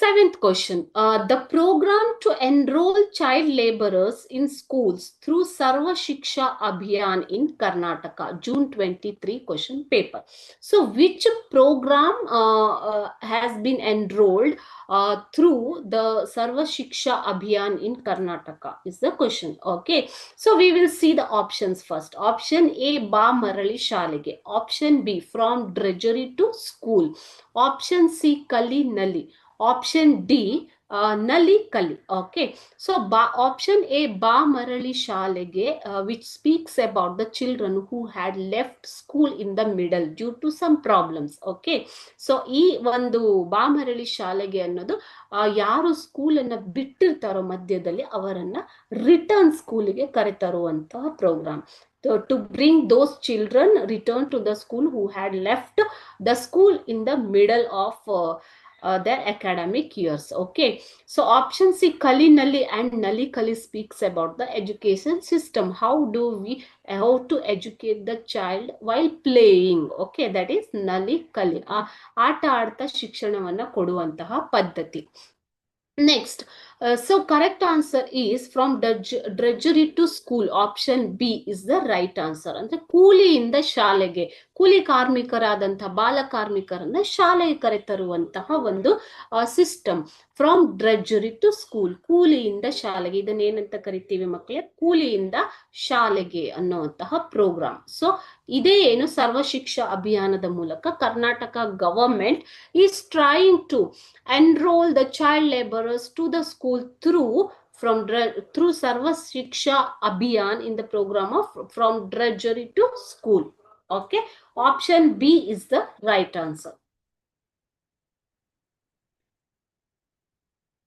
Seventh question. The program to enroll child laborers in schools through Sarva Shiksha Abhiyan in Karnataka, June 23 question paper. So, which program has been enrolled through the Sarva Shiksha Abhiyan in Karnataka is the question. Okay. So, we will see the options first. Option A, Ba Marali Shalige. Option B, from drudgery to school. Option C, Kali Nali. Option D, Nali Kali. Okay. So, option A, Ba Marali Shalege, which speaks about the children who had left school in the middle due to some problems. Okay. So, ಈ ಒಂದು ಬಾ ಮರಳಿ ಶಾಲೆಗೆ ಅನ್ನೋದು ಯಾರು ಸ್ಕೂಲನ್ನು ಬಿಟ್ಟಿರ್ತಾರೋ ಮಧ್ಯದಲ್ಲಿ ಅವರನ್ನ return ಸ್ಕೂಲಿಗೆ ಕರೆತರುವಂತಹ program. To bring those children return to the school who had left the school in the middle of their academic years. Okay. So option C, Kali Nali and Nali Kali speaks about the education system. How to educate the child while playing. Okay. That is Nali Kali. ಆಟ ಆಡ್ತಾ ಶಿಕ್ಷಣವನ್ನ ಕೊಡುವಂತಹ ಪದ್ಧತಿ. Next, so correct answer is from drudgery to school. Option B is the right answer. ಅಂದ್ರೆ ಕೂಲಿಯಿಂದ ಶಾಲೆಗೆ, ಕೂಲಿ ಕಾರ್ಮಿಕರಾದಂತಹ ಬಾಲ ಕಾರ್ಮಿಕರನ್ನ ಶಾಲೆಗೆ ಕರೆತರುವಂತಹ ಒಂದು ಸಿಸ್ಟಮ್. ಫ್ರಮ್ ಡ್ರಡ್ಜರಿ ಟು ಸ್ಕೂಲ್, ಕೂಲಿಯಿಂದ ಶಾಲೆಗೆ. ಇದನ್ನ ಏನಂತ ಕರಿತೀವಿ ಮಕ್ಕಳೇ? ಕೂಲಿಯಿಂದ ಶಾಲೆಗೆ ಅನ್ನುವಂತಹ ಪ್ರೋಗ್ರಾಮ್. ಸೊ ಇದೇ ಏನು ಸರ್ವ ಶಿಕ್ಷಾ ಅಭಿಯಾನದ ಮೂಲಕ Karnataka government is trying to enroll the child laborers to the school through Sarva Shiksha Abhiyan in the program of from drudgery to school. Okay. Option B is the right answer.